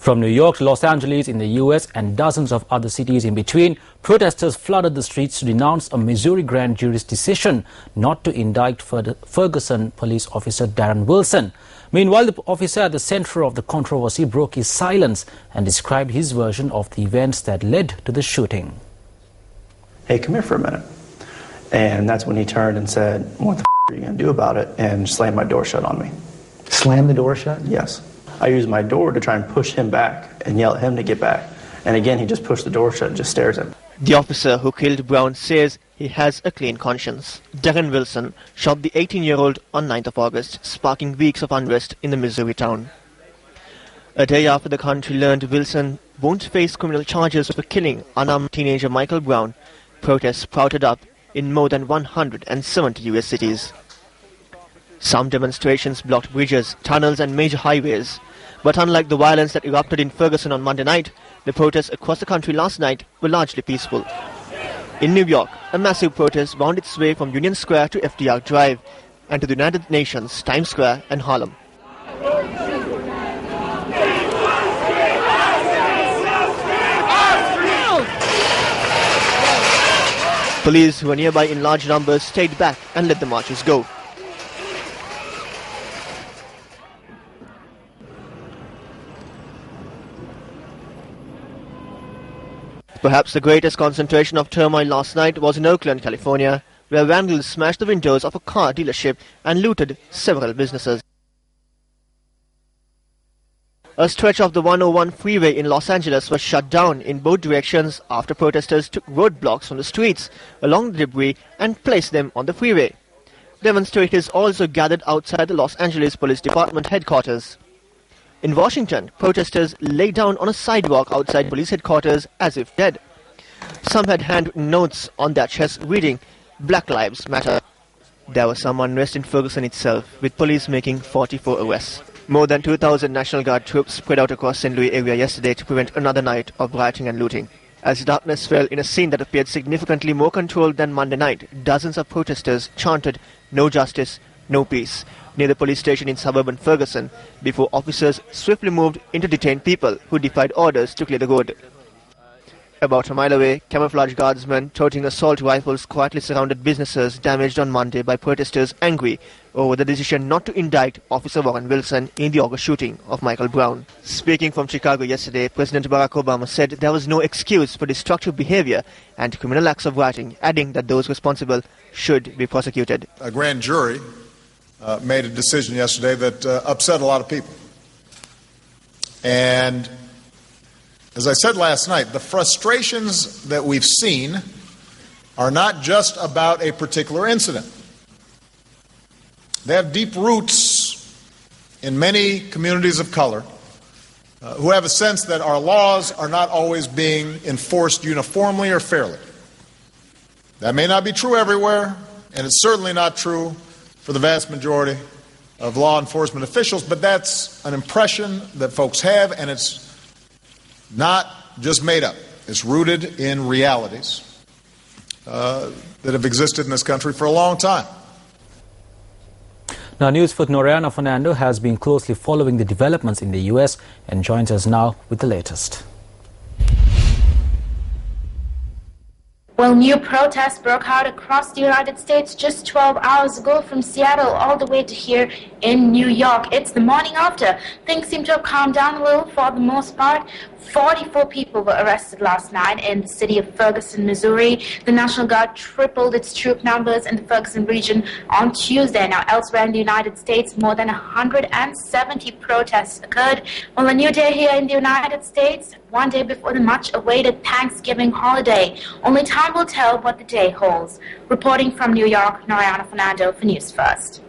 From New York to Los Angeles in the U.S. and dozens of other cities in between, protesters flooded the streets to denounce a Missouri grand jury's decision not to indict Ferguson police officer Darren Wilson. Meanwhile, the officer at the center of the controversy broke his silence and described his version of the events that led to the shooting. "Hey, come here for a minute." And that's when he turned and said, "What the are you going to do about it?" and slammed my door shut on me. Slam the door shut? Yes. I used my door to try and push him back and yell at him to get back. And again, he just pushed the door shut and just stares at me. The officer who killed Brown says he has a clean conscience. Darren Wilson shot the 18-year-old on 9th of August, sparking weeks of unrest in the Missouri town. A day after the country learned Wilson won't face criminal charges for killing unarmed teenager Michael Brown, protests sprouted up in more than 170 U.S. cities. Some demonstrations blocked bridges, tunnels and major highways. But unlike the violence that erupted in Ferguson on Monday night, the protests across the country last night were largely peaceful. In New York, a massive protest wound its way from Union Square to FDR Drive and to the United Nations, Times Square and Harlem. Police, who were nearby in large numbers, stayed back and let the marchers go. Perhaps the greatest concentration of turmoil last night was in Oakland, California, where vandals smashed the windows of a car dealership and looted several businesses. A stretch of the 101 freeway in Los Angeles was shut down in both directions after protesters took roadblocks from the streets along the debris and placed them on the freeway. Demonstrators also gathered outside the Los Angeles Police Department headquarters. In Washington, protesters lay down on a sidewalk outside police headquarters as if dead. Some had handwritten notes on their chests reading, "Black Lives Matter." There was some unrest in Ferguson itself, with police making 44 arrests. More than 2,000 National Guard troops spread out across St. Louis area yesterday to prevent another night of rioting and looting. As darkness fell in a scene that appeared significantly more controlled than Monday night, dozens of protesters chanted, "No justice, no peace," near the police station in suburban Ferguson, before officers swiftly moved in to detain people who defied orders to clear the road. About a mile away, camouflage guardsmen toting assault rifles quietly surrounded businesses damaged on Monday by protesters angry over the decision not to indict Officer Warren Wilson in the August shooting of Michael Brown. Speaking from Chicago yesterday, President Barack Obama said there was no excuse for destructive behavior and criminal acts of rioting, adding that those responsible should be prosecuted. A grand jury made a decision yesterday that upset a lot of people. And as I said last night, the frustrations that we've seen are not just about a particular incident. They have deep roots in many communities of color who have a sense that our laws are not always being enforced uniformly or fairly. That may not be true everywhere, and it's certainly not true for the vast majority of law enforcement officials, but that's an impression that folks have, and it's not just made up. It's rooted in realities that have existed in this country for a long time. Now, Newsfirst Noriana Fernando has been closely following the developments in the U.S. and joins us now with the latest. Well, new protests broke out across the United States just 12 hours ago from Seattle all the way to here in New York. It's the morning after. Things seem to have calmed down a little for the most part. 44 people were arrested last night in the city of Ferguson, Missouri. The National Guard tripled its troop numbers in the Ferguson region on Tuesday. Now, elsewhere in the United States, more than 170 protests occurred. Well, a new day here in the United States, one day before the much-awaited Thanksgiving holiday. Only time will tell what the day holds. Reporting from New York, Noriana Fernando for News First.